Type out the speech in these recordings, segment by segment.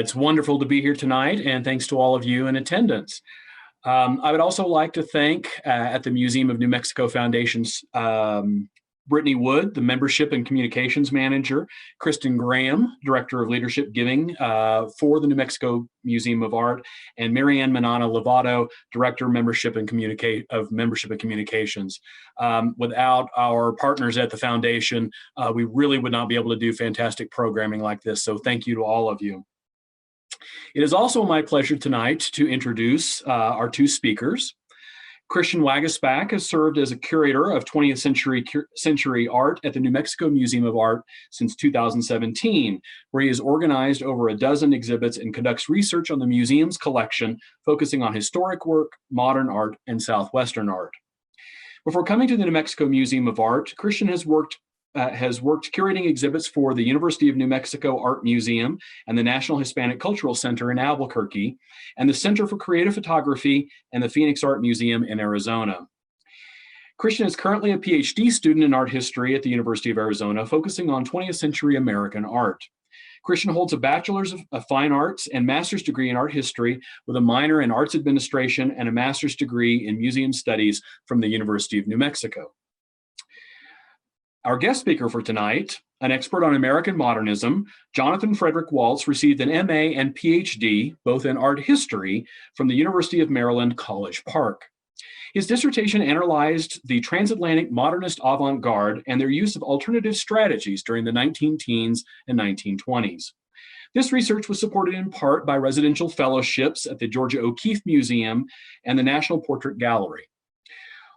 It's wonderful to be here tonight, and thanks to all of you in attendance. I would also like to thank at the Museum of New Mexico Foundation's Brittany Wood, the Membership and Communications Manager, Kristen Graham, Director of Leadership Giving for the New Mexico Museum of Art, and Marianne Manana Lovato, Director of Membership and Communications. Without our partners at the foundation, we really would not be able to do fantastic programming like this, so thank you to all of you. It is also my pleasure tonight to introduce our two speakers. Christian Wagospack has served as a curator of 20th century art at the New Mexico Museum of Art since 2017, where he has organized over a dozen exhibits and conducts research on the museum's collection, focusing on historic work, modern art, and Southwestern art. Before coming to the New Mexico Museum of Art, Christian has worked curating exhibits for the University of New Mexico Art Museum and the National Hispanic Cultural Center in Albuquerque, and the Center for Creative Photography and the Phoenix Art Museum in Arizona. Christian is currently a PhD student in art history at the University of Arizona, focusing on 20th century American art. Christian holds a Bachelor's of Fine Arts and Master's degree in art history with a minor in arts administration and a master's degree in museum studies from the University of New Mexico. Our guest speaker for tonight, an expert on American modernism, Johnathan Frederick Waltz received an MA and PhD, both in art history, from the University of Maryland, College Park. His dissertation analyzed the transatlantic modernist avant-garde and their use of alternative strategies during the 19-teens and 1920s. This research was supported in part by residential fellowships at the Georgia O'Keeffe Museum and the National Portrait Gallery.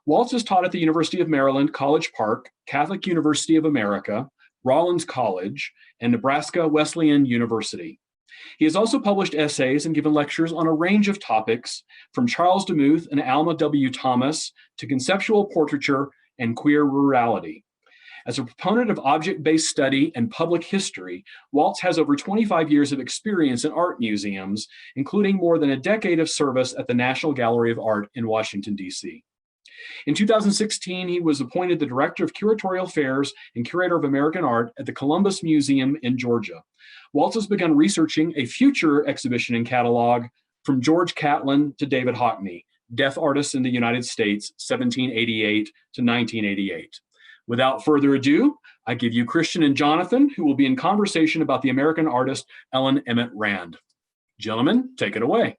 Waltz has taught at the University of Maryland, College Park, Catholic University of America, Rollins College, and Nebraska Wesleyan University. He has also published essays and given lectures on a range of topics, from Charles Demuth and Alma W. Thomas to conceptual portraiture and queer rurality. As a proponent of object-based study and public history, Waltz has over 25 years of experience in art museums, including more than a decade of service at the National Gallery of Art in Washington, D.C. In 2016, he was appointed the Director of Curatorial Affairs and Curator of American Art at the Columbus Museum in Georgia. Waltz has begun researching a future exhibition and catalog from George Catlin to David Hockney, Deaf Artists in the United States, 1788 to 1988. Without further ado, I give you Christian and Johnathan, who will be in conversation about the American artist Ellen Emmet Rand. Gentlemen, take it away.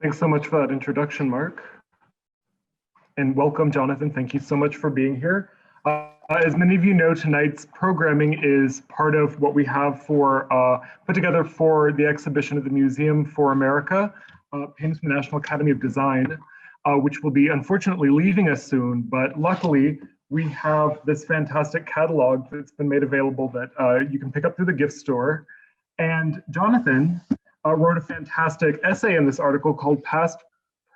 Thanks so much for that introduction, Mark. And welcome, Johnathan. Thank you so much for being here. As many of you know, tonight's programming is part of what we have put together for the exhibition at the Museum for America, paintings from the National Academy of Design, which will be unfortunately leaving us soon, but luckily we have this fantastic catalog that's been made available that you can pick up through the gift store. And Johnathan wrote a fantastic essay in this article called Past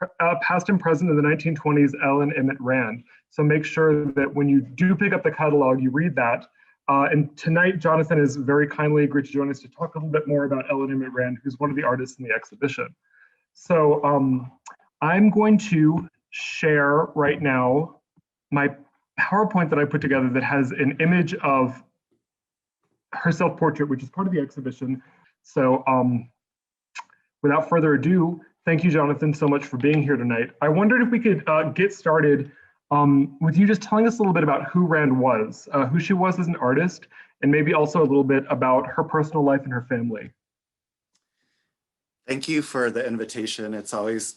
and Present in the 1920s, Ellen Emmet Rand. So make sure that when you do pick up the catalog, you read that. And tonight, Johnathan has very kindly agreed to join us to talk a little bit more about Ellen Emmet Rand, who's one of the artists in the exhibition. So I'm going to share right now my PowerPoint that I put together that has an image of her self-portrait, which is part of the exhibition. So without further ado, thank you, Johnathan, so much for being here tonight. I wondered if we could get started with you just telling us a little bit about who Rand was, who she was as an artist, and maybe also a little bit about her personal life and her family. Thank you for the invitation. It's always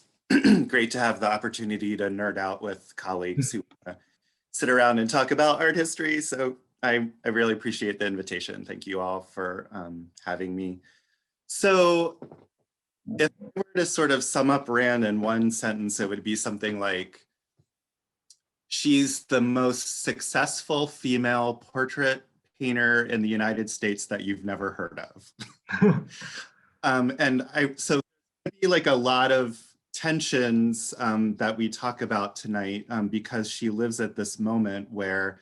great to have the opportunity to nerd out with colleagues who sit around and talk about art history. So I really appreciate the invitation. Thank you all for having me. So if I were to sort of sum up Rand in one sentence, it would be something like, she's the most successful female portrait painter in the United States that you've never heard of. So there'd be like a lot of tensions that we talk about tonight because she lives at this moment where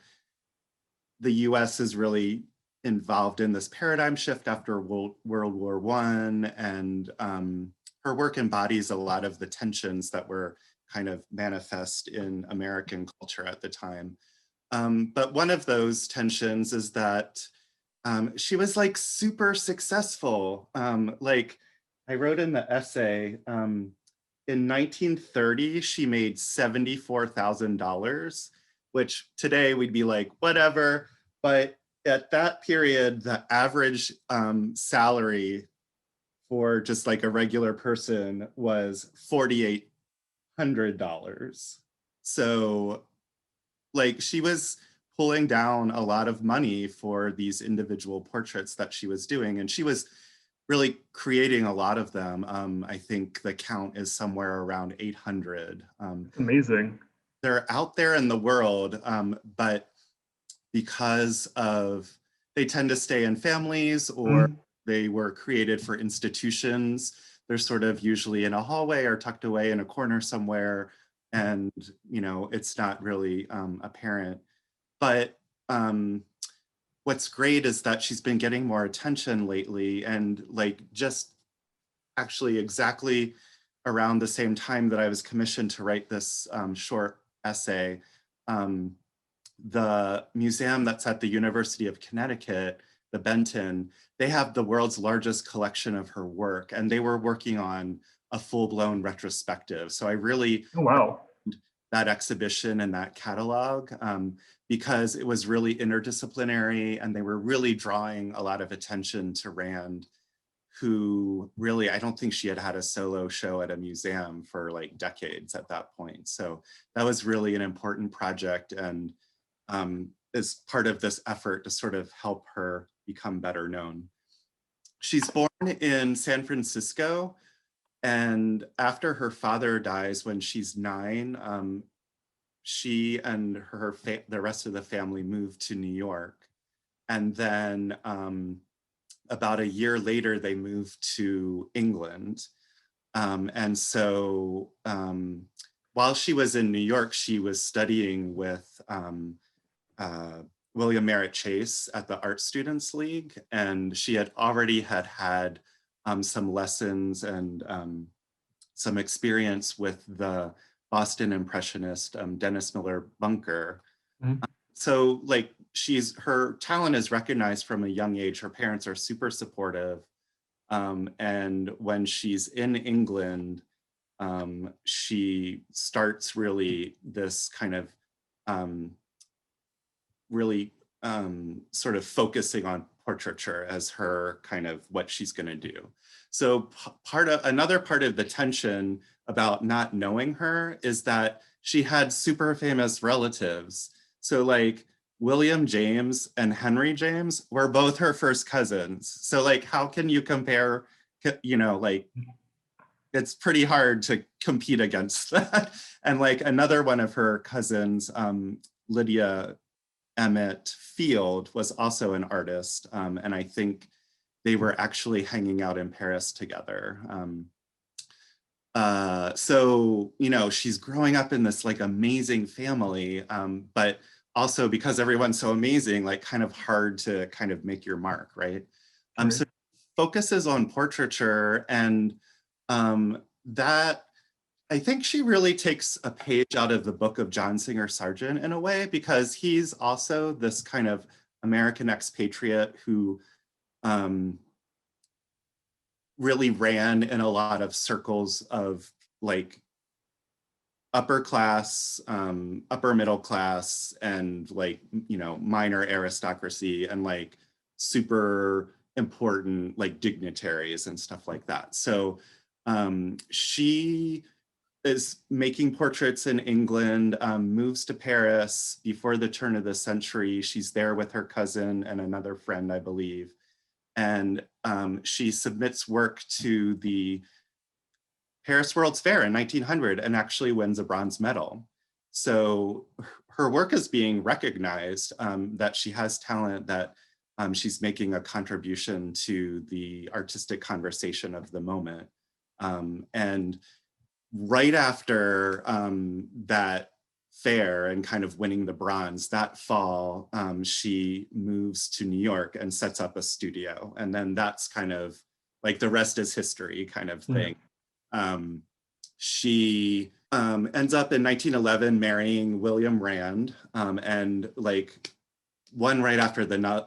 the US is really involved in this paradigm shift after World War I, and her work embodies a lot of the tensions that were kind of manifest in American culture at the time. But one of those tensions is that she was like super successful. Like I wrote in the essay, in 1930, she made $74,000, which today we'd be like, whatever. But at that period, the average salary for just like a regular person was $4,800. So like she was pulling down a lot of money for these individual portraits that she was doing. And she was really creating a lot of them. I think the count is somewhere around 800. Amazing. They're out there in the world, but because of, they tend to stay in families or they were created for institutions. They're sort of usually in a hallway or tucked away in a corner somewhere. And, you know, it's not really apparent. But what's great is that she's been getting more attention lately, and like just actually exactly around the same time that I was commissioned to write this short essay, the museum that's at the University of Connecticut, the Benton, they have the world's largest collection of her work, and they were working on a full-blown retrospective. So I really wow, that exhibition and that catalog because it was really interdisciplinary, and they were really drawing a lot of attention to Rand, who really, I don't think she had had a solo show at a museum for like decades at that point. So that was really an important project, and is part of this effort to sort of help her become better known. She's born in San Francisco, and after her father dies when she's 9, she and the rest of the family moved to New York. And then about a year later, they moved to England. And so while she was in New York, she was studying with William Merritt Chase at the Art Students League. And she had already had some lessons and some experience with the Boston Impressionist Dennis Miller Bunker. So like her talent is recognized from a young age. Her parents are super supportive. And when she's in England, she starts really this kind of sort of focusing on portraiture as her kind of what she's going to do. So another part of the tension about not knowing her is that she had super famous relatives. So like William James and Henry James were both her first cousins. So like, how can you compare, you know, like, it's pretty hard to compete against that. And like another one of her cousins, Lydia Emmet Field, was also an artist. And I think they were actually hanging out in Paris together. So, you know, she's growing up in this like amazing family, but also because everyone's so amazing, like kind of hard to kind of make your mark, right? So focuses on portraiture, and that, I think she really takes a page out of the book of John Singer Sargent in a way, because he's also this kind of American expatriate who really ran in a lot of circles of like upper class, upper middle class, and like, you know, minor aristocracy, and like super important like dignitaries and stuff like that. So she is making portraits in England, moves to Paris before the turn of the century. She's there with her cousin and another friend, I believe. And she submits work to the Paris World's Fair in 1900 and actually wins a bronze medal. So her work is being recognized, that she has talent, that she's making a contribution to the artistic conversation of the moment. And right after that fair and kind of winning the bronze, that fall, she moves to New York and sets up a studio. And then that's kind of like the rest is history kind of thing. She ends up in 1911 marrying William Rand, and like one right after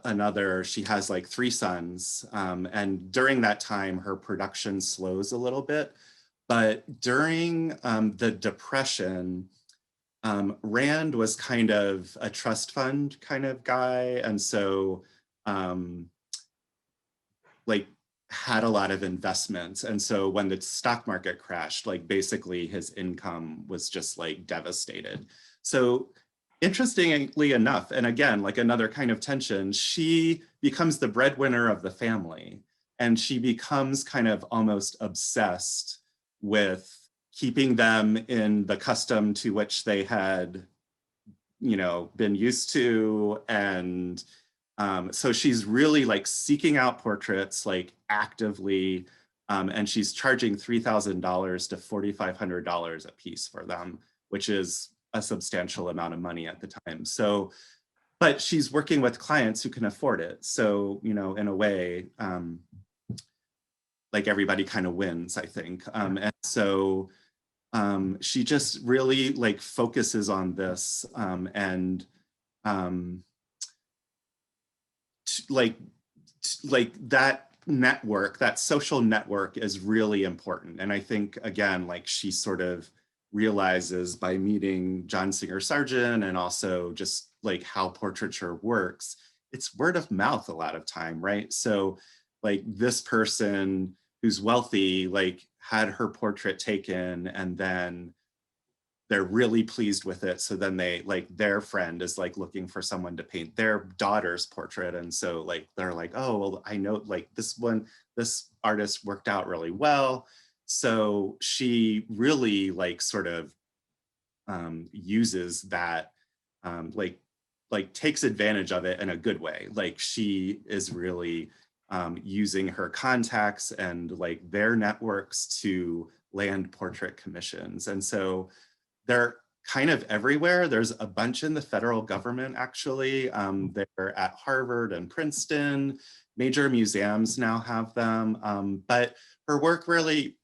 another. She has like 3 sons. And during that time, her production slows a little bit. But during the Depression, Rand was kind of a trust fund kind of guy. And so like had a lot of investments. And so when the stock market crashed, like basically his income was just like devastated. So interestingly enough, and again, like another kind of tension, she becomes the breadwinner of the family. And she becomes kind of almost obsessed with keeping them in the custom to which they had, you know, been used to. And so she's really like seeking out portraits like actively, and she's charging $3,000 to $4,500 a piece for them, which is a substantial amount of money at the time. So, but she's working with clients who can afford it. So, you know, in a way, like everybody kind of wins, I think. And so she just really like focuses on this and like that network, that social network is really important. And I think, again, like she sort of realizes by meeting John Singer Sargent and also just like how portraiture works, it's word of mouth a lot of time, right? So like this person who's wealthy, like had her portrait taken and then they're really pleased with it. So then they like their friend is like looking for someone to paint their daughter's portrait. And so like, they're like, oh, well, I know like this artist worked out really well. So she really like sort of uses that, like takes advantage of it in a good way. Like she is really using her contacts and like their networks to land portrait commissions. And so they're kind of everywhere. There's a bunch in the federal government, actually. They're at Harvard and Princeton. Major museums now have them. But her work really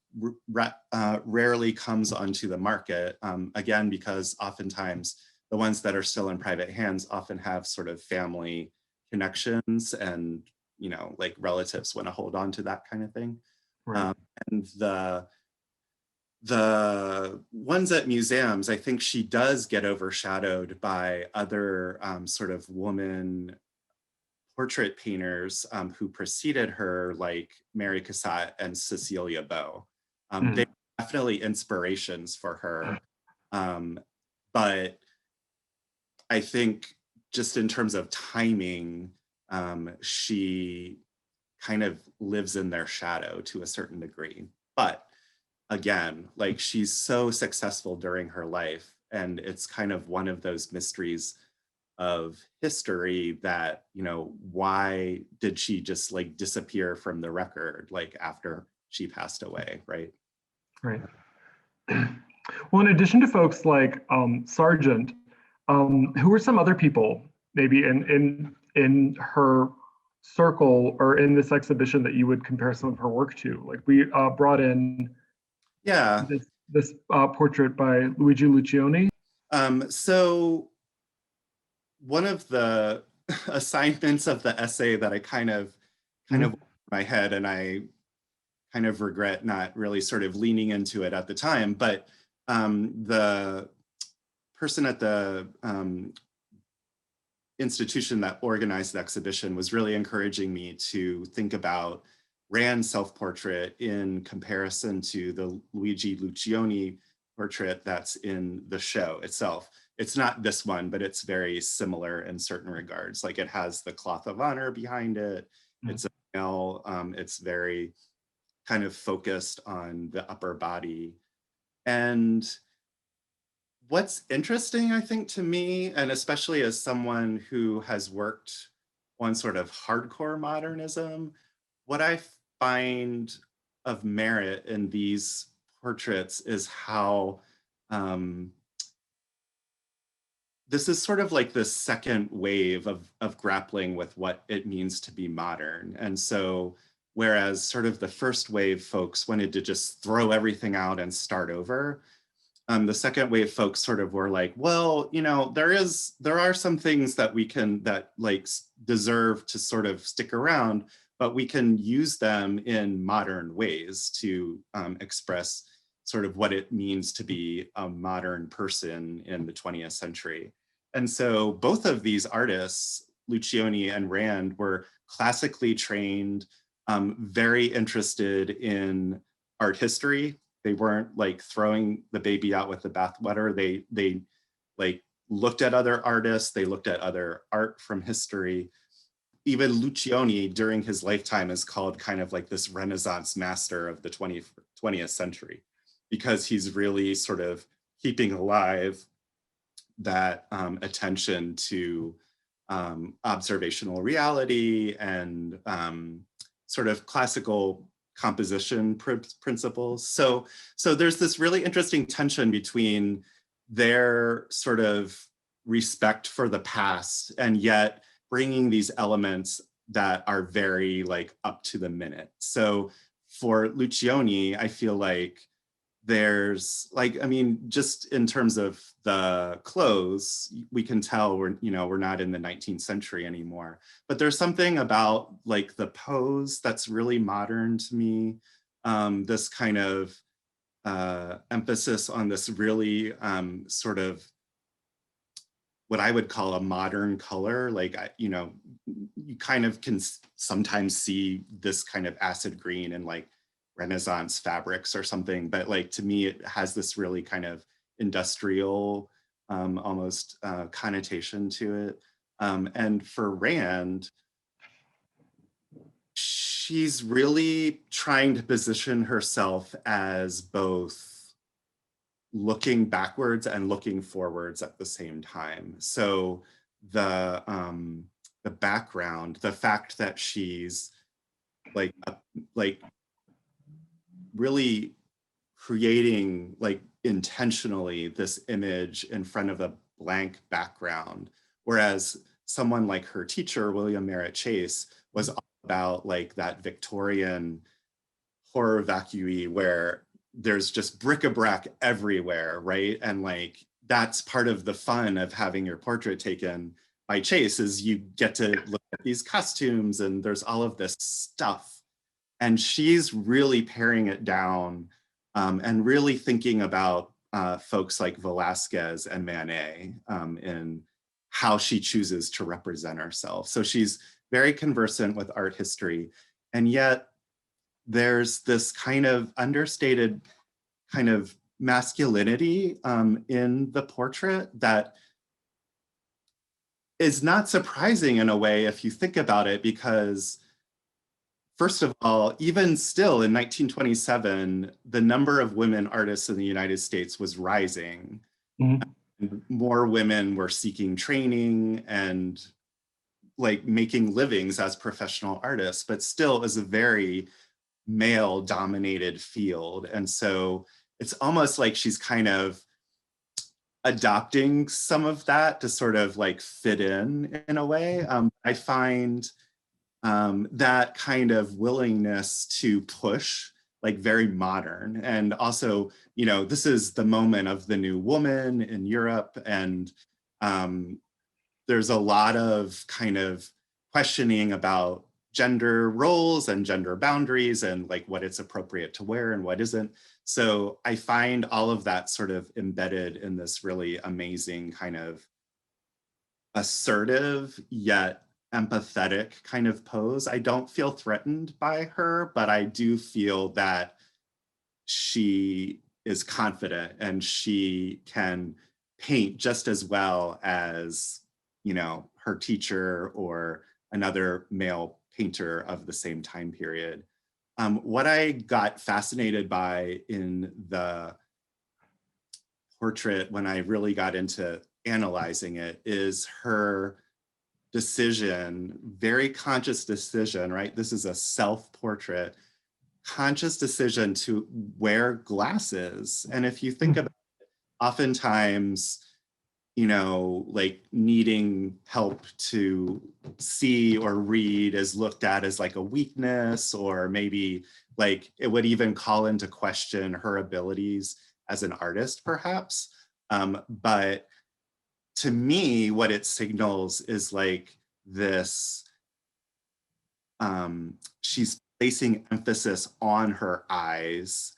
rarely comes onto the market, again, because oftentimes the ones that are still in private hands often have sort of family connections and, you know, like relatives want to hold on to that kind of thing. Right. And the ones at museums, I think she does get overshadowed by other sort of woman portrait painters who preceded her, like Mary Cassatt and Cecilia Beau. They're definitely inspirations for her. But I think just in terms of timing, she kind of lives in their shadow to a certain degree. But again, like she's so successful during her life, and it's kind of one of those mysteries of history that, you know, why did she just like disappear from the record like after she passed away, right? Right. Well, in addition to folks like Sargent, who were some other people this in her circle or in this exhibition that you would compare some of her work to? Like we brought in this portrait by Luigi Lucioni. So one of the assignments of the essay that I kind of in my head, and I kind of regret not really sort of leaning into it at the time, but the person at the institution that organized the exhibition was really encouraging me to think about Rand's self-portrait in comparison to the Luigi Lucioni portrait that's in the show itself. It's not this one, but it's very similar in certain regards. Like it has the cloth of honor behind it. It's a male, it's very kind of focused on the upper body. And what's interesting, I think, to me, and especially as someone who has worked on sort of hardcore modernism, what I find of merit in these portraits is how this is sort of like the second wave of grappling with what it means to be modern. And so, whereas sort of the first wave folks wanted to just throw everything out and start over, the second wave folks sort of were like, well, you know, there are some things that that like deserve to sort of stick around, but we can use them in modern ways to express sort of what it means to be a modern person in the 20th century. And so both of these artists, Lucioni and Rand, were classically trained, very interested in art history. They weren't like throwing the baby out with the bathwater. They like looked at other artists, they looked at other art from history. Even Lucioni during his lifetime is called kind of like this Renaissance master of the 20th century, because he's really sort of keeping alive that attention to observational reality and sort of classical composition principles. So there's this really interesting tension between their sort of respect for the past and yet bringing these elements that are very like up to the minute. So for Lucioni, I feel like there's like, I mean, just in terms of the clothes, we can tell we're not in the 19th century anymore, but there's something about like the pose that's really modern to me. This kind of emphasis on this really sort of what I would call a modern color. Like, you kind of can sometimes see this kind of acid green and like Renaissance fabrics or something, but like to me it has this really kind of industrial almost connotation to it. And for Rand, she's really trying to position herself as both looking backwards and looking forwards at the same time. So the background, the fact that she's like really creating like intentionally this image in front of a blank background, whereas someone like her teacher, William Merritt Chase, was all about like that Victorian horror vacui where there's just bric-a-brac everywhere, right? And like that's part of the fun of having your portrait taken by Chase, is you get to look at these costumes and there's all of this stuff. And she's really paring it down and really thinking about folks like Velázquez and Manet in how she chooses to represent herself. So she's very conversant with art history. And yet there's this kind of understated kind of masculinity in the portrait that is not surprising in a way if you think about it, because first of all, even still in 1927, the number of women artists in the United States was rising. Mm-hmm. More women were seeking training and like making livings as professional artists, but still is a very male dominated field. And so it's almost like she's kind of adopting some of that to sort of like fit in a way. I find that kind of willingness to push like very modern. And also, this is the moment of the new woman in Europe. And there's a lot of kind of questioning about gender roles and gender boundaries and like what it's appropriate to wear and what isn't. So I find all of that sort of embedded in this really amazing kind of assertive yet empathetic kind of pose. I don't feel threatened by her, but I do feel that she is confident and she can paint just as well as, her teacher or another male painter of the same time period. What I got fascinated by in the portrait when I really got into analyzing it is her decision, very conscious decision, right? This is a self-portrait, conscious decision to wear glasses. And if you think about it, oftentimes, like needing help to see or read is looked at as like a weakness, or maybe like it would even call into question her abilities as an artist, perhaps. But to me, what it signals is like this, she's placing emphasis on her eyes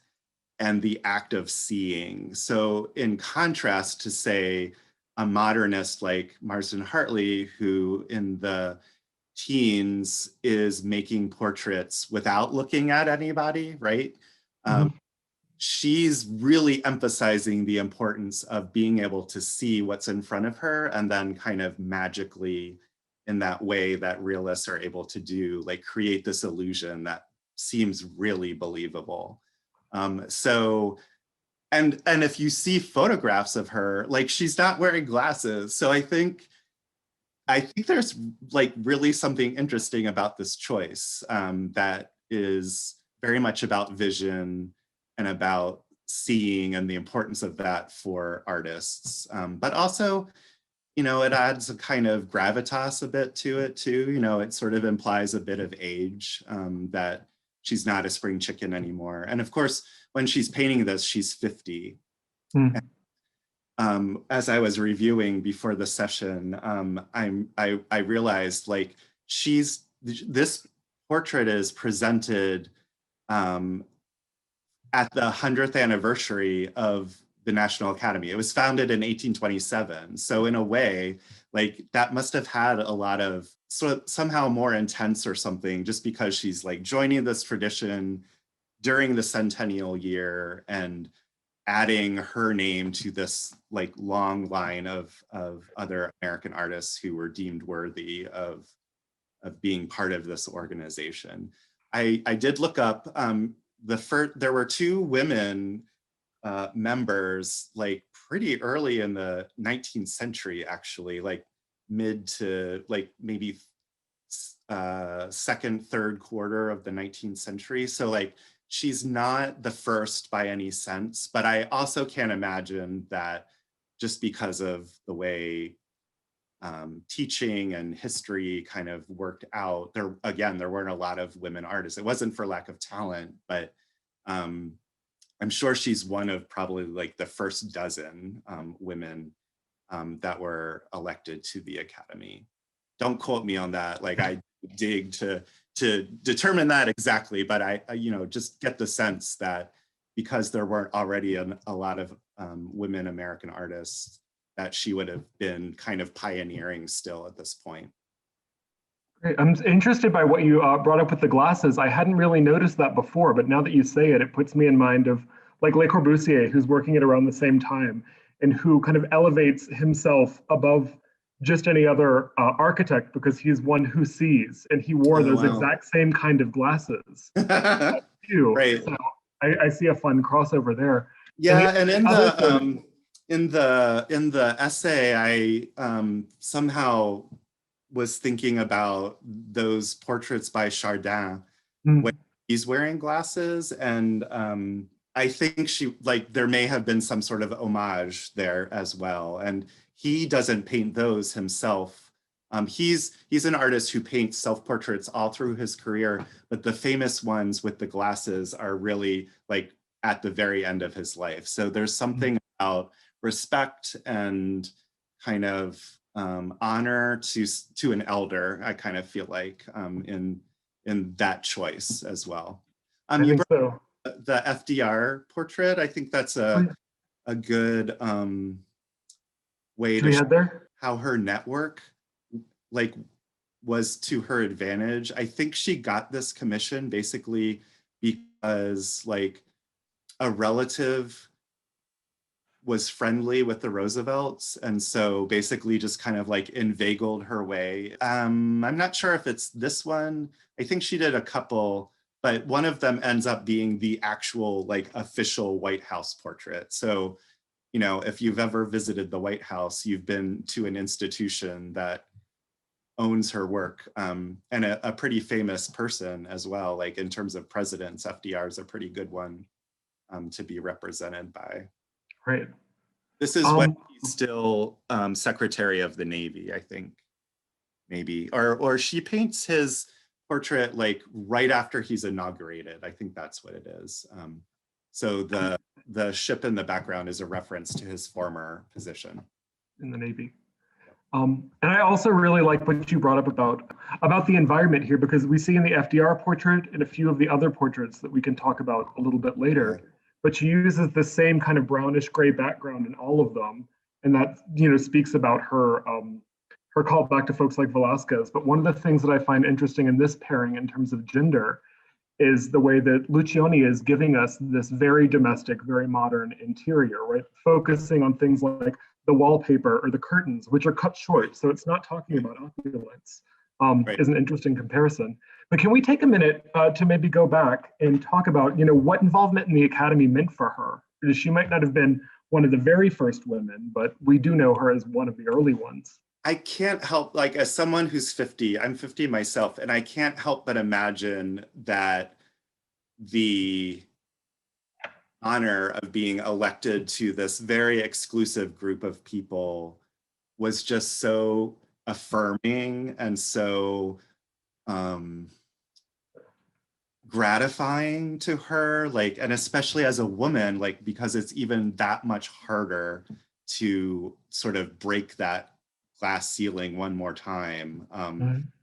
and the act of seeing. So in contrast to, say, a modernist like Marsden Hartley, who in the teens is making portraits without looking at anybody, right? She's really emphasizing the importance of being able to see what's in front of her, and then kind of magically, in that way that realists are able to do, like create this illusion that seems really believable. So, and if you see photographs of her, like she's not wearing glasses. So I think there's like really something interesting about this choice, that is very much about vision and about seeing and the importance of that for artists. But also, you know, it adds a kind of gravitas a bit to it too. You know, it sort of implies a bit of age, that she's not a spring chicken anymore. And of course, when she's painting this, she's 50. As I was reviewing before the session, I realized like this portrait is presented at the 100th anniversary of the National Academy. It was founded in 1827. So in a way, like that must have had a lot of somehow more intense or something, just because she's like joining this tradition during the centennial year and adding her name to this like long line of other American artists who were deemed worthy of being part of this organization. I did look up there were 2 women members like pretty early in the 19th century, actually, like mid to like maybe second, third quarter of the 19th century. So like she's not the first by any sense, but I also can't imagine that just because of the way teaching and history kind of worked out. There weren't a lot of women artists. It wasn't for lack of talent, but I'm sure she's one of probably like the first dozen women that were elected to the Academy. Don't quote me on that. Like I dig to determine that exactly, but I you know, just get the sense that because there weren't already a lot of women American artists, that she would have been kind of pioneering still at this point. Great. I'm interested by what you brought up with the glasses. I hadn't really noticed that before, but now that you say it, it puts me in mind of like Le Corbusier, who's working at around the same time and who kind of elevates himself above just any other architect because he's one who sees, and he wore those exact same kind of glasses. Right. So I see a fun crossover there. Yeah, and in the essay, I somehow was thinking about those portraits by Chardin when he's wearing glasses, and I think there may have been some sort of homage there as well. And he doesn't paint those himself. He's an artist who paints self-portraits all through his career, but the famous ones with the glasses are really like at the very end of his life. So there's something about respect and kind of honor to an elder, I kind of feel like, in that choice as well. I think so. The FDR portrait, I think that's a good way to show how her network like was to her advantage. I think she got this commission basically because like a relative was friendly with the Roosevelts, and so basically just kind of like inveigled her way. I'm not sure if it's this one. I think she did a couple, but one of them ends up being the actual like official White House portrait. So, you know, if you've ever visited the White House, you've been to an institution that owns her work, and a pretty famous person as well. Like in terms of presidents, FDR is a pretty good one to be represented by. Right. This is when he's still Secretary of the Navy, I think, maybe. Or she paints his portrait like right after he's inaugurated. I think that's what it is. So the ship in the background is a reference to his former position. In the Navy. And I also really like what you brought up about the environment here, because we see in the FDR portrait and a few of the other portraits that we can talk about a little bit later, but she uses the same kind of brownish gray background in all of them. And that, speaks about her her call back to folks like Velázquez. But one of the things that I find interesting in this pairing in terms of gender is the way that Luciani is giving us this very domestic, very modern interior, right? Focusing on things like the wallpaper or the curtains, which are cut short. So it's not talking about opulence, Right. is an interesting comparison. But can we take a minute to maybe go back and talk about, what involvement in the Academy meant for her? Because she might not have been one of the very first women, but we do know her as one of the early ones. I can't help, like, as someone who's 50, I'm 50 myself, and I can't help but imagine that the honor of being elected to this very exclusive group of people was just so affirming and so gratifying to her, like, and especially as a woman, like, because it's even that much harder to sort of break that glass ceiling one more time.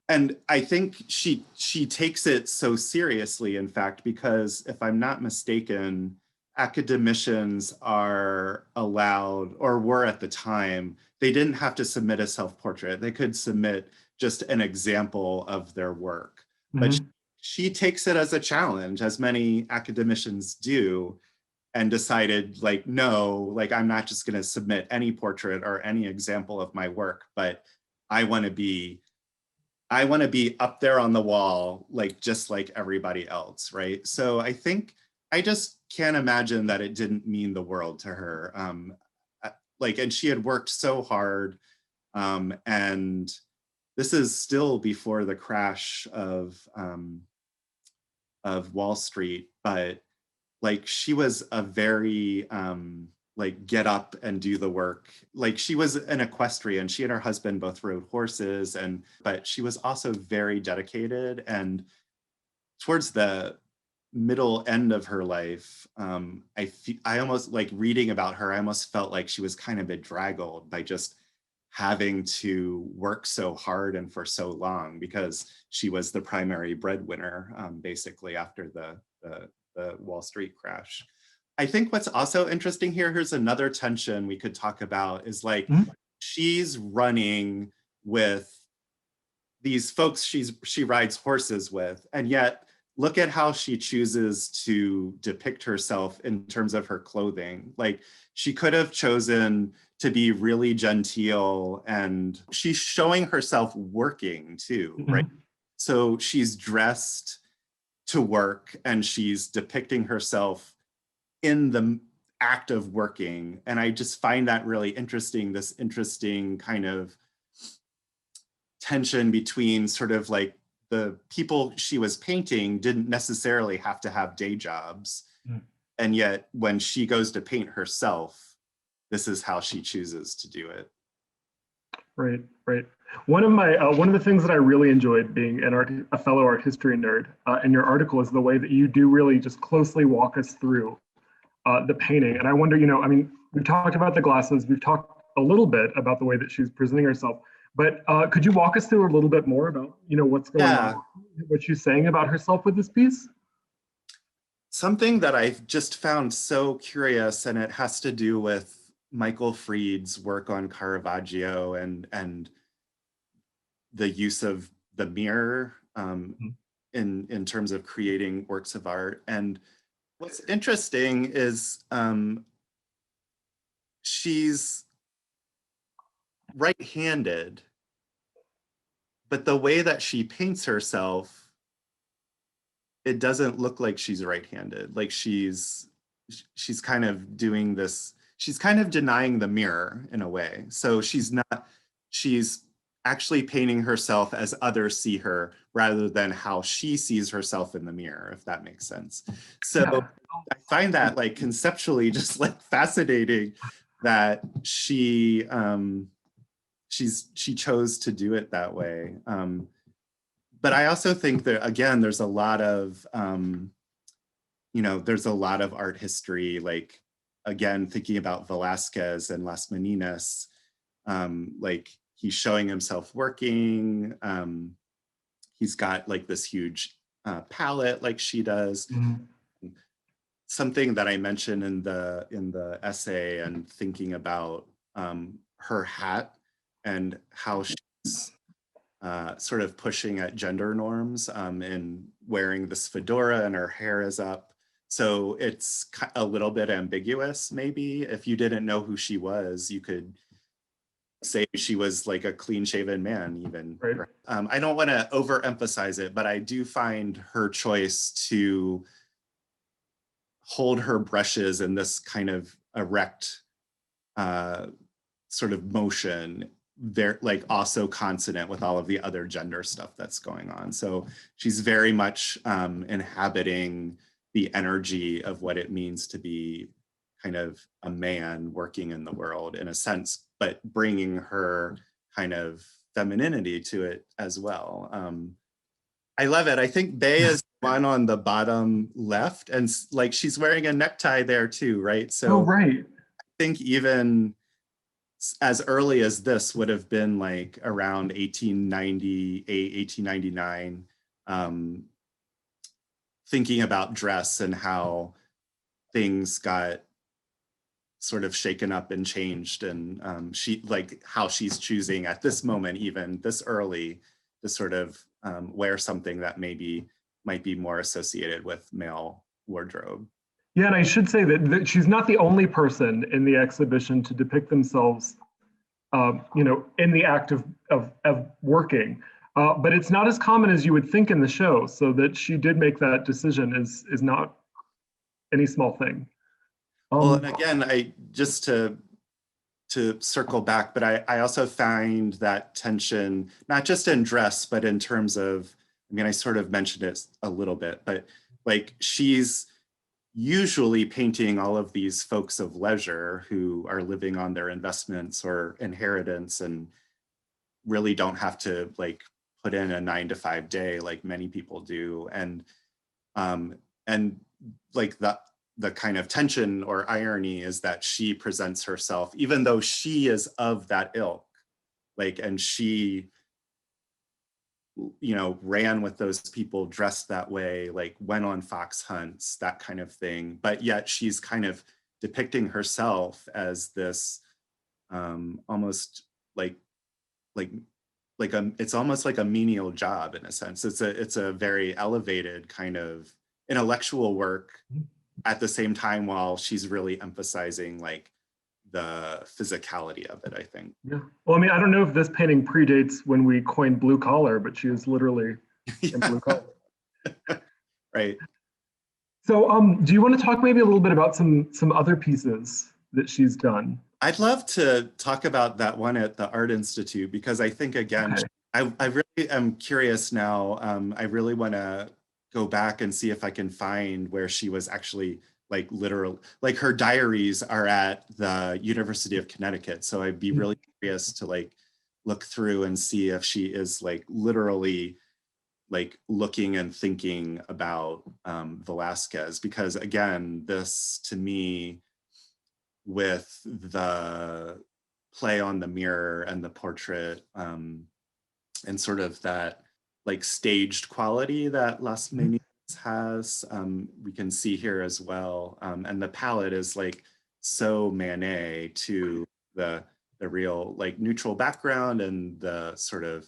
And I think she takes it so seriously, in fact, because if I'm not mistaken, academicians are allowed, or were at the time, they didn't have to submit a self-portrait. They could submit just an example of their work. But she takes it as a challenge, as many academicians do, and decided, like, no, like, I'm not just going to submit any portrait or any example of my work, but I want to be up there on the wall, like, just like everybody else, right? So I think, I just can't imagine that it didn't mean the world to her. And she had worked so hard, and this is still before the crash of Wall Street, but like, she was a very like, get up and do the work. Like, she was an equestrian. She and her husband both rode horses, but she was also very dedicated. And towards the middle end of her life, I almost, like, reading about her, I almost felt like she was kind of bedraggled by just having to work so hard and for so long, because she was the primary breadwinner, basically, after the Wall Street crash. I think what's also interesting here, here's another tension we could talk about, is like, she's running with these folks she rides horses with, and yet look at how she chooses to depict herself in terms of her clothing. Like, she could have chosen to be really genteel, and she's showing herself working too, right? So she's dressed to work, and she's depicting herself in the act of working. And I just find that really interesting, this interesting kind of tension between sort of like the people she was painting didn't necessarily have to have day jobs. And yet when she goes to paint herself, this is how she chooses to do it. Right. One of the things that I really enjoyed being a fellow art history nerd in your article is the way that you do really just closely walk us through the painting. And I wonder, we've talked about the glasses, we've talked a little bit about the way that she's presenting herself, but could you walk us through a little bit more about, what's going on, what she's saying about herself with this piece? Something that I've just found so curious, and it has to do with Michael Fried's work on Caravaggio and the use of the mirror in terms of creating works of art. And what's interesting is she's right-handed, but the way that she paints herself, it doesn't look like she's right-handed. Like, she's kind of doing this, she's kind of denying the mirror in a way. So she's actually painting herself as others see her, rather than how she sees herself in the mirror, if that makes sense. So I find that, like, conceptually just, like, fascinating that she chose to do it that way. But I also think that, again, there's a lot of there's a lot of art history, like, again, thinking about Velázquez and Las Meninas, like he's showing himself working. He's got like this huge palette like she does. Mhm. Something that I mentioned in the essay, and thinking about her hat and how she's sort of pushing at gender norms and wearing this fedora and her hair is up. So it's a little bit ambiguous, maybe. If you didn't know who she was, you could say she was like a clean shaven man even. Right. I don't want to overemphasize it, but I do find her choice to hold her brushes in this kind of erect sort of motion, they're like also consonant with all of the other gender stuff that's going on. So she's very much inhabiting the energy of what it means to be kind of a man working in the world in a sense, but bringing her kind of femininity to it as well. I love it. I think Bay is one on the bottom left, and like she's wearing a necktie there too, right? So Oh, right. I think even as early as this would have been like around 1898, 1899, thinking about dress and how things got sort of shaken up and changed, and she like how she's choosing at this moment, even this early, to sort of wear something that maybe might be more associated with male wardrobe. Yeah, and I should say that she's not the only person in the exhibition to depict themselves, in the act of working. But it's not as common as you would think in the show. So that she did make that decision is not any small thing. Well, and again, I just to circle back, but I also find that tension, not just in dress, but in terms of, I mean, I sort of mentioned it a little bit, but like she's usually painting all of these folks of leisure who are living on their investments or inheritance and really don't have to like put in a 9-to-5 day like many people do. And like the kind of tension or irony is that she presents herself, even though she is of that ilk, like, and she, ran with those people, dressed that way, like went on fox hunts, that kind of thing. But yet she's kind of depicting herself as this almost it's almost like a menial job in a sense. It's a very elevated kind of intellectual work at the same time, while she's really emphasizing like the physicality of it, I think. Yeah. Well, I mean, I don't know if this painting predates when we coined blue collar, but she is literally in blue collar. Right. So do you want to talk maybe a little bit about some other pieces that she's done? I'd love to talk about that one at the Art Institute, because I think, again, okay, I really am curious now. I really want to go back and see if I can find where she was actually like literal, like her diaries are at the University of Connecticut. So I'd be really curious to like look through and see if she is like literally like looking and thinking about Velázquez, because again, this to me, with the play on the mirror and the portrait and sort of that like staged quality that Las Meninas has, we can see here as well. And the palette is like so Manet to the real like neutral background and the sort of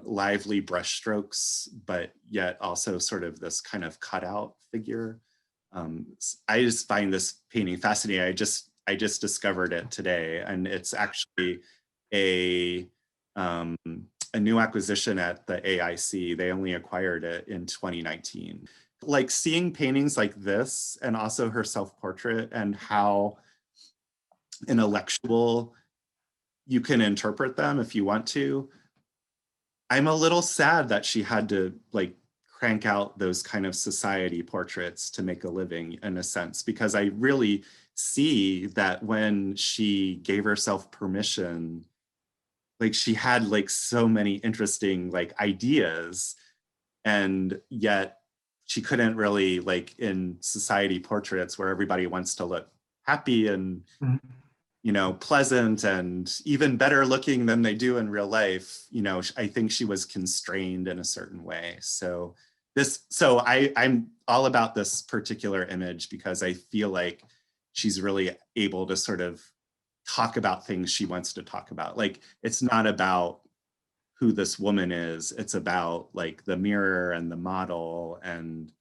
lively brush strokes, but yet also sort of this kind of cutout figure. I just find this painting fascinating. I just discovered it today, and it's actually a new acquisition at the AIC. They only acquired it in 2019. Like seeing paintings like this, and also her self-portrait, and how intellectual you can interpret them if you want to. I'm a little sad that she had to like crank out those kind of society portraits to make a living, in a sense, because I really see that when she gave herself permission, like she had like so many interesting like ideas, and yet she couldn't really, like in society portraits where everybody wants to look happy and, Mhm. you know, pleasant and even better looking than they do in real life. You know, I think she was constrained in a certain way. So I'm all about this particular image because I feel like she's really able to sort of talk about things she wants to talk about. Like, it's not about who this woman is, it's about like the mirror and the model. And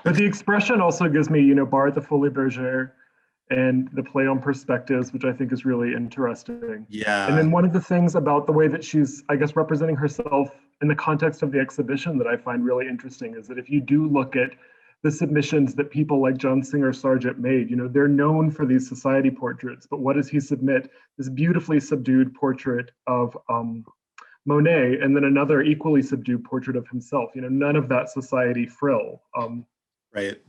But the expression also gives me, you know, Bar at the Folie Bergère and the play on perspectives, which I think is really interesting. And yeah, then one of the things about the way that she's, I guess, representing herself in the context of the exhibition that I find really interesting is that if you do look at the submissions that people like John Singer Sargent made, you know, they're known for these society portraits, but what does he submit? This beautifully subdued portrait of Monet, and then another equally subdued portrait of himself. You know, none of that society frill. right.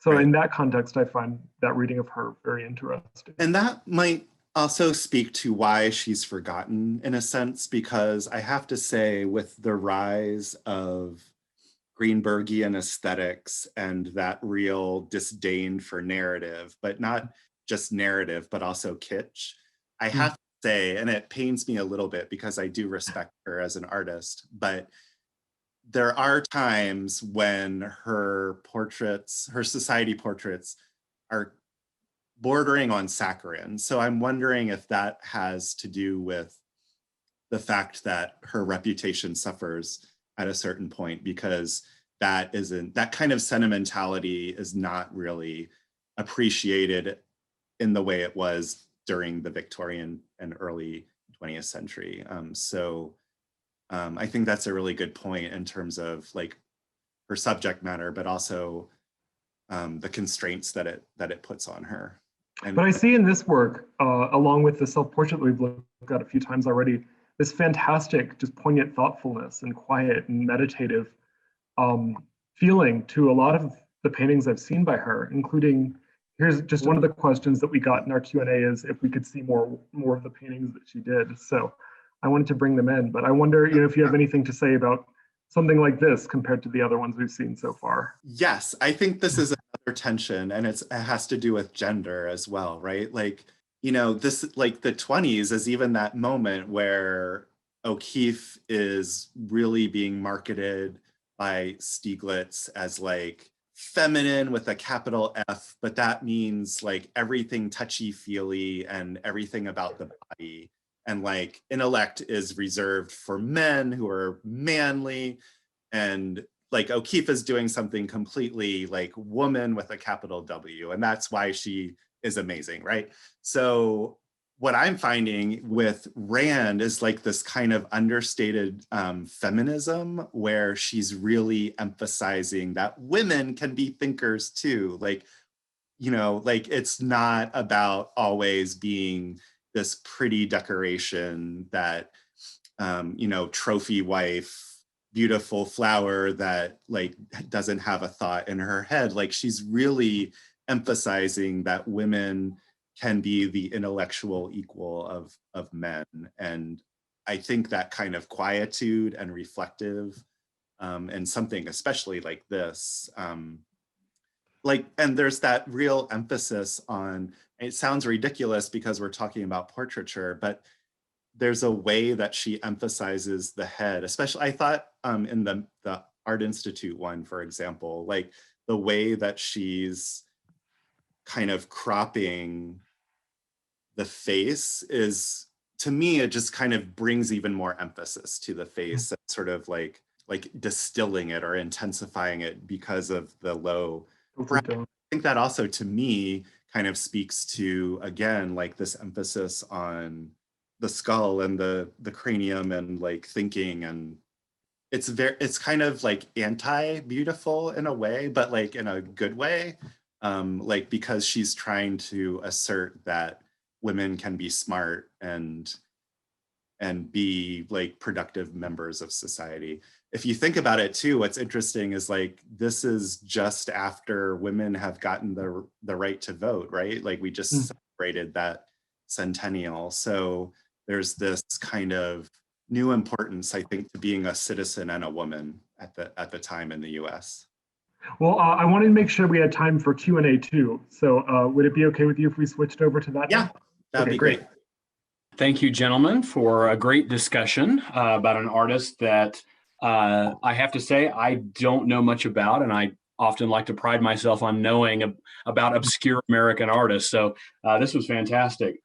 So Right. in that context, I find that reading of her very interesting. And that might also speak to why she's forgotten in a sense, because I have to say, with the rise of Greenbergian aesthetics and that real disdain for narrative, but not just narrative, but also kitsch, I have to say, and it pains me a little bit because I do respect her as an artist, but there are times when her portraits, her society portraits, are bordering on saccharine. So I'm wondering if that has to do with the fact that her reputation suffers at a certain point, because that kind of sentimentality is not really appreciated in the way it was during the Victorian and early 20th century. I think that's a really good point in terms of like her subject matter, but also the constraints that it puts on her. And But I see in this work, along with the self-portrait that we've looked at a few times already, this fantastic, just poignant thoughtfulness and quiet and meditative feeling to a lot of the paintings I've seen by her, including, here's just one of the questions that we got in our Q&A is if we could see more of the paintings that she did. So I wanted to bring them in, but I wonder, you know, if you have anything to say about something like this compared to the other ones we've seen so far. yes, I think this is another tension, and it has to do with gender as well, right? Like, you know, this, like the 20s is even that moment where O'Keeffe is really being marketed by Stieglitz as like feminine with a capital F, but that means like everything touchy-feely and everything about the body. And like intellect is reserved for men who are manly, and like O'Keeffe is doing something completely like woman with a capital W, and that's why she is amazing, right? So what I'm finding with Rand is like this kind of understated feminism where she's really emphasizing that women can be thinkers too. Like, you know, like it's not about always being this pretty decoration that, you know, trophy wife, beautiful flower that like doesn't have a thought in her head. Like she's really emphasizing that women can be the intellectual equal of men. And I think that kind of quietude and reflective, and something especially like this, like, and there's that real emphasis on, it sounds ridiculous because we're talking about portraiture, but there's a way that she emphasizes the head, especially I thought in the Art Institute one, for example, like the way that she's kind of cropping the face is, to me, it just kind of brings even more emphasis to the face, sort of like distilling it or intensifying it because of the low. I think that also, to me, kind of speaks to, again, like this emphasis on the skull and the cranium and like thinking, and it's kind of like anti-beautiful in a way, but like in a good way, like because she's trying to assert that women can be smart and be like productive members of society. If you think about it too, what's interesting is like this is just after women have gotten the right to vote, right? Like we just celebrated that centennial. So there's this kind of new importance, I think, to being a citizen and a woman at the time in the US. Well, I wanted to make sure we had time for Q&A too. So would it be okay with you if we switched over to that? Yeah, now? that'd Okay, be great. Thank you, gentlemen, for a great discussion about an artist that I have to say I don't know much about, and I often like to pride myself on knowing about obscure American artists. So this was fantastic.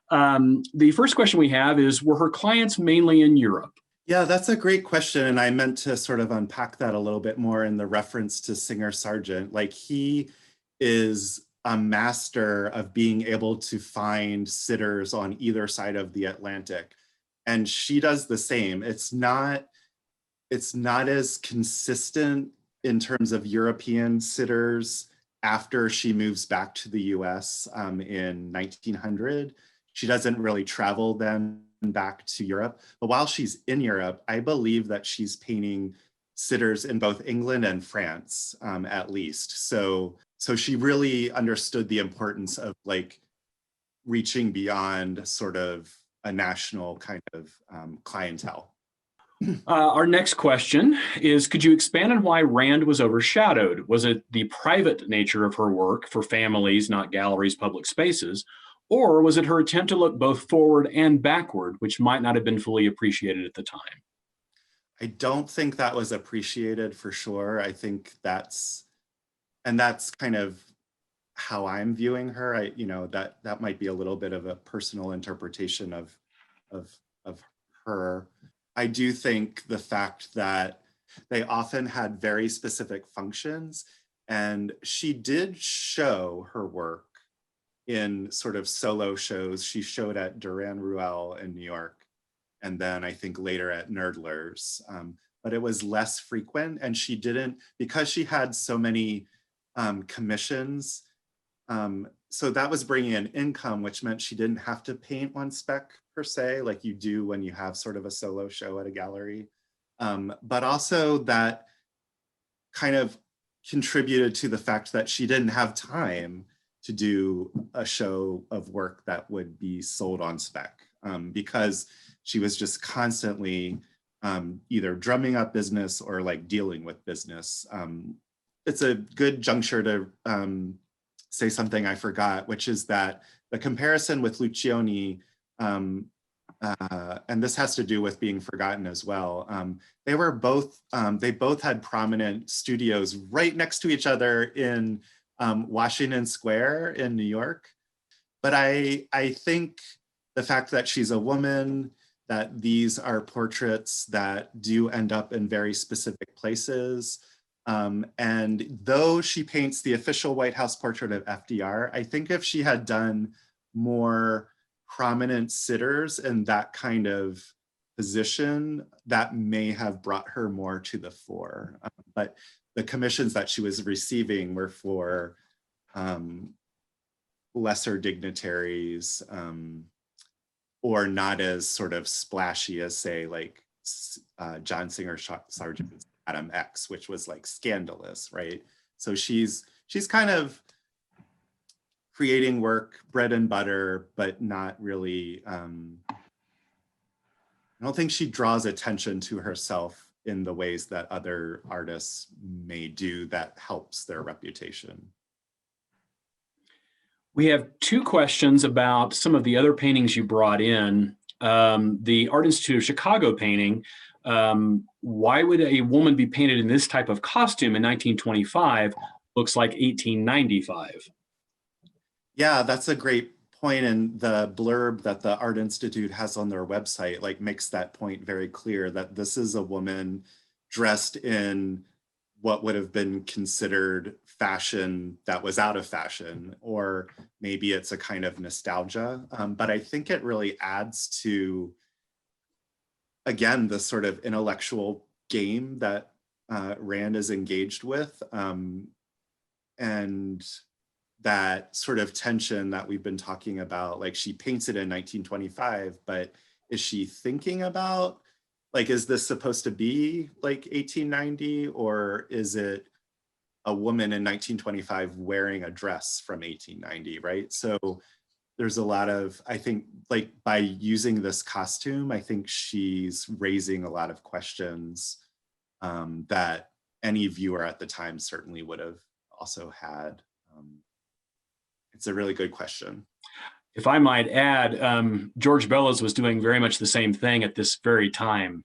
The first question we have is, were her clients mainly in Europe? Yeah, that's a great question. And I meant to sort of unpack that a little bit more in the reference to Singer Sargent. Like, he is a master of being able to find sitters on either side of the Atlantic. And she does the same. It's not as consistent in terms of European sitters after she moves back to the US in 1900. She doesn't really travel then back to Europe. But while she's in Europe, I believe that she's painting sitters in both England and France, at least. So she really understood the importance of like reaching beyond sort of a national kind of clientele. Our next question is, could you expand on why Rand was overshadowed? Was it the private nature of her work for families, not galleries, public spaces? Or was it her attempt to look both forward and backward, which might not have been fully appreciated at the time? I don't think that was appreciated for sure. I think that's kind of how I'm viewing her. That might be a little bit of a personal interpretation of her. I do think the fact that they often had very specific functions, and she did show her work in sort of solo shows. She showed at Duran Ruel in New York, and then I think later at Nerdlers, but it was less frequent. And she didn't, because she had so many commissions, so that was bringing in income, which meant she didn't have to paint one spec per se, like you do when you have sort of a solo show at a gallery. But also that kind of contributed to the fact that she didn't have time to do a show of work that would be sold on spec, because she was just constantly either drumming up business or like dealing with business. It's a good juncture to say something I forgot, which is that the comparison with Lucioni, and this has to do with being forgotten as well. They both had prominent studios right next to each other in Washington Square in New York. But I think the fact that she's a woman, that these are portraits that do end up in very specific places. And though she paints the official White House portrait of FDR, I think if she had done more prominent sitters in that kind of position, that may have brought her more to the fore. But the commissions that she was receiving were for lesser dignitaries, or not as sort of splashy as, say, like John Singer Sargent's Adam X, which was like scandalous, right? So she's kind of creating work, bread and butter, but not really, I don't think she draws attention to herself in the ways that other artists may do that helps their reputation. We have two questions about some of the other paintings you brought in. The Art Institute of Chicago painting, why would a woman be painted in this type of costume in 1925? Looks like 1895. Yeah, that's a great point. And the blurb that the Art Institute has on their website like makes that point very clear, that this is a woman dressed in what would have been considered fashion that was out of fashion, or maybe it's a kind of nostalgia. But I think it really adds to, again, the sort of intellectual game that Rand is engaged with, and that sort of tension that we've been talking about. Like, she paints it in 1925, but is she thinking about, like, is this supposed to be like 1890, or is it a woman in 1925 wearing a dress from 1890, right? So there's a lot of, I think, like, by using this costume, I think she's raising a lot of questions that any viewer at the time certainly would have also had. It's a really good question. If I might add, George Bellows was doing very much the same thing at this very time,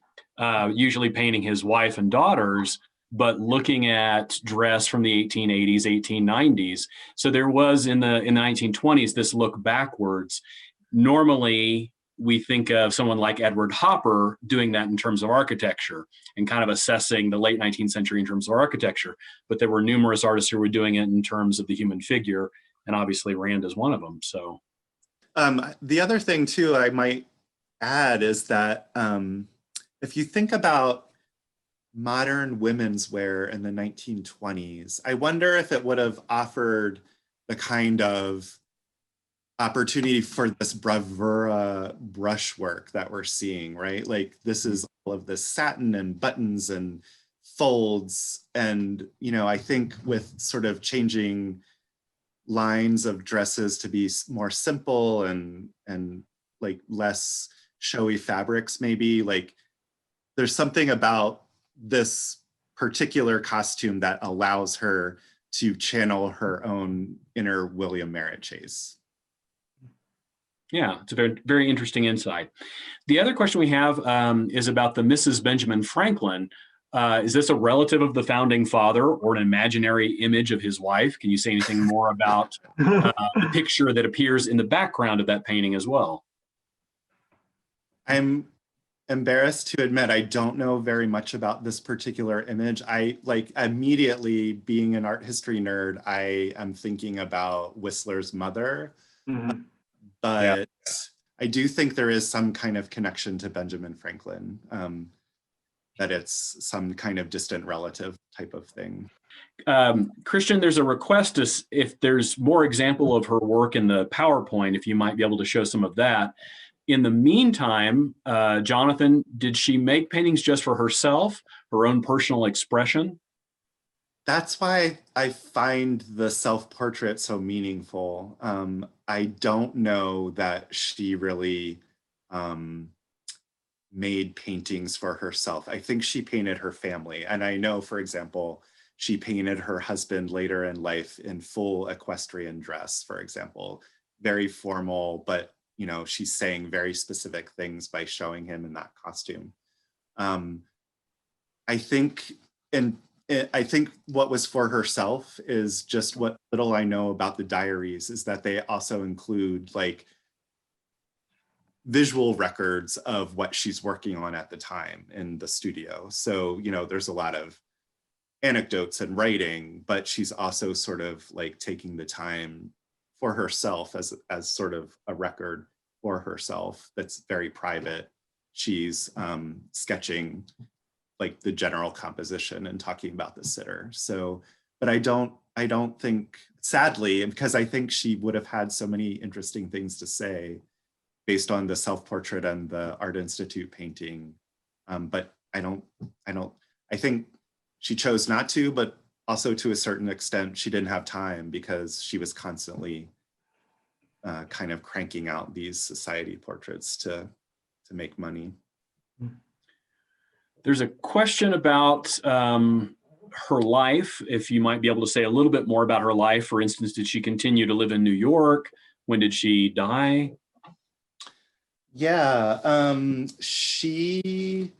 usually painting his wife and daughters, but looking at dress from the 1880s, 1890s. So there was in the 1920s this look backwards. Normally, we think of someone like Edward Hopper doing that in terms of architecture and kind of assessing the late 19th century in terms of architecture. But there were numerous artists who were doing it in terms of the human figure, and obviously Rand is one of them. So. The other thing too I might add is that if you think about modern women's wear in the 1920s, I wonder if it would have offered the kind of opportunity for this bravura brushwork that we're seeing, right? Like this is all of this satin and buttons and folds. And, you know, I think with sort of changing lines of dresses to be more simple and like less showy fabrics, maybe, like there's something about this particular costume that allows her to channel her own inner William Merritt Chase. Yeah, it's a very, very interesting insight. The other question we have is about the Mrs. Benjamin Franklin. Is this a relative of the founding father or an imaginary image of his wife? Can you say anything more about the picture that appears in the background of that painting as well? I'm embarrassed to admit I don't know very much about this particular image. I like immediately, being an art history nerd, I am thinking about Whistler's mother. Mm-hmm. But Yeah. I do think there is some kind of connection to Benjamin Franklin, that it's some kind of distant relative type of thing. Christian, there's a request if there's more example of her work in the PowerPoint, if you might be able to show some of that. In the meantime, Johnathan, did she make paintings just for herself, her own personal expression? That's why I find the self-portrait so meaningful. I don't know that she really made paintings for herself. I think she painted her family. And I know, for example, she painted her husband later in life in full equestrian dress, for example, very formal, but you know, she's saying very specific things by showing him in that costume. I think what was for herself is just what little I know about the diaries is that they also include like visual records of what she's working on at the time in the studio. So, you know, there's a lot of anecdotes and writing, but she's also sort of like taking the time for herself as sort of a record for herself that's very private. She's sketching like the general composition and talking about the sitter. So, but I don't think, sadly, because I think she would have had so many interesting things to say based on the self-portrait and the Art Institute painting. But I think she chose not to, but also to a certain extent, she didn't have time because she was constantly kind of cranking out these society portraits to make money. There's a question about her life, if you might be able to say a little bit more about her life. For instance, did she continue to live in New York? When did she die? Yeah, she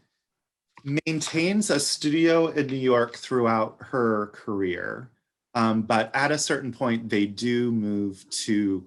maintains a studio in New York throughout her career. But at a certain point, they do move to,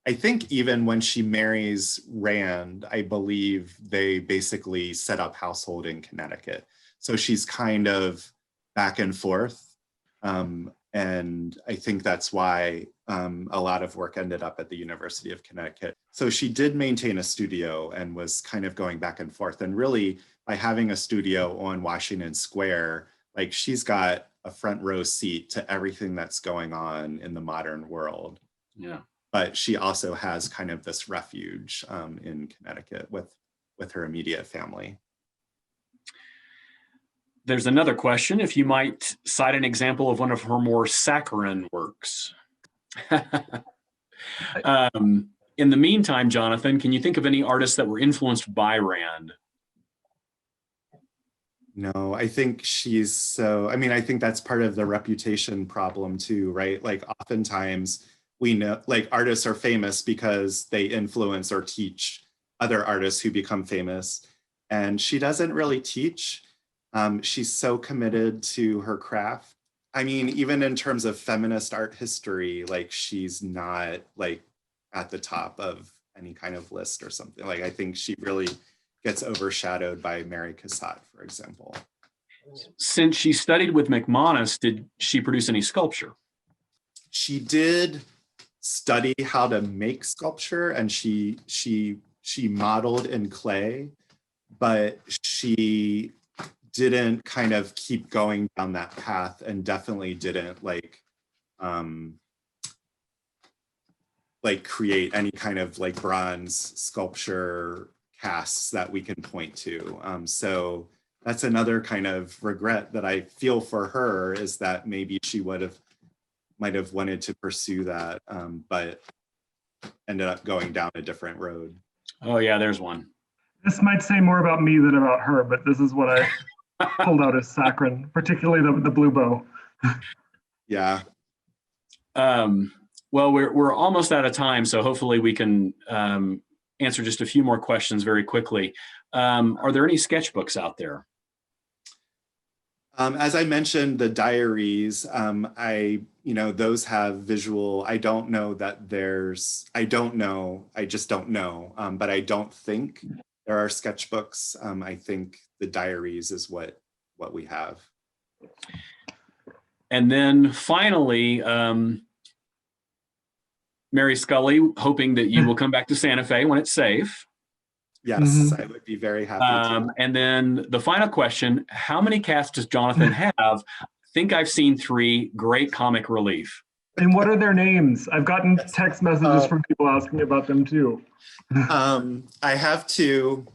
I think even when she marries Rand, I believe they basically set up household in Connecticut. So she's kind of back and forth. And I think that's why a lot of work ended up at the University of Connecticut. So she did maintain a studio and was kind of going back and forth. And really, by having a studio on Washington Square, like she's got a front row seat to everything that's going on in the modern world. Yeah. But she also has kind of this refuge in Connecticut with her immediate family. There's another question, if you might cite an example of one of her more saccharine works. In the meantime, Johnathan, can you think of any artists that were influenced by Rand? No, I think she's so, I mean, I think that's part of the reputation problem too, right? Like oftentimes we know, like artists are famous because they influence or teach other artists who become famous. And she doesn't really teach. She's so committed to her craft. I mean, even in terms of feminist art history, like she's not like at the top of any kind of list or something. Like I think she really gets overshadowed by Mary Cassatt, for example. Since she studied with McManus, did she produce any sculpture? She did study how to make sculpture, and she modeled in clay, but she didn't kind of keep going down that path, and definitely didn't like create any kind of like bronze sculpture casts that we can point to. So that's another kind of regret that I feel for her, is that maybe she might have wanted to pursue that, but ended up going down a different road. Oh yeah, there's one. This might say more about me than about her, but this is what I pulled out as saccharine, particularly the blue bow. Yeah. Well, we're almost out of time, so hopefully we can answer just a few more questions very quickly. Are there any sketchbooks out there? As I mentioned, the diaries, those have visual. I don't know that there's, I just don't know, but I don't think there are sketchbooks. I think the diaries is what we have. And then finally, Mary Scully, hoping that you will come back to Santa Fe when it's safe. Yes, I would be very happy to. And then the final question, how many casts does Johnathan have? I think I've seen 3. Great comic relief. And what are their names? I've gotten text messages from people asking about them too. I have 2.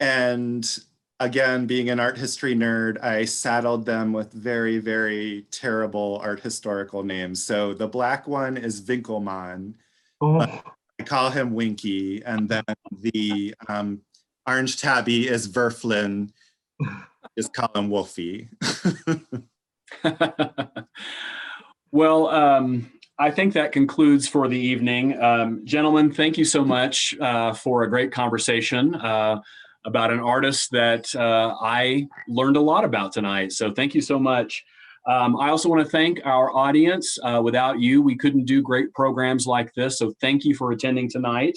And again, being an art history nerd, I saddled them with very, very terrible art historical names. So the black one is Winkelmann. Oh. I call him Winky. And then the orange tabby is Verflin. Just call him Wolfie. Well, I think that concludes for the evening. Gentlemen, thank you so much for a great conversation about an artist that I learned a lot about tonight. So thank you so much. I also want to thank our audience. Without you, we couldn't do great programs like this. So thank you for attending tonight.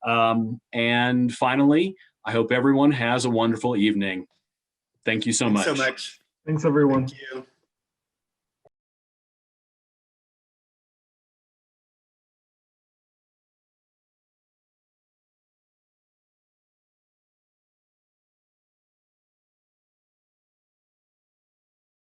And finally, I hope everyone has a wonderful evening. Thank you so much. Thanks so much. Thanks, everyone. Thank you.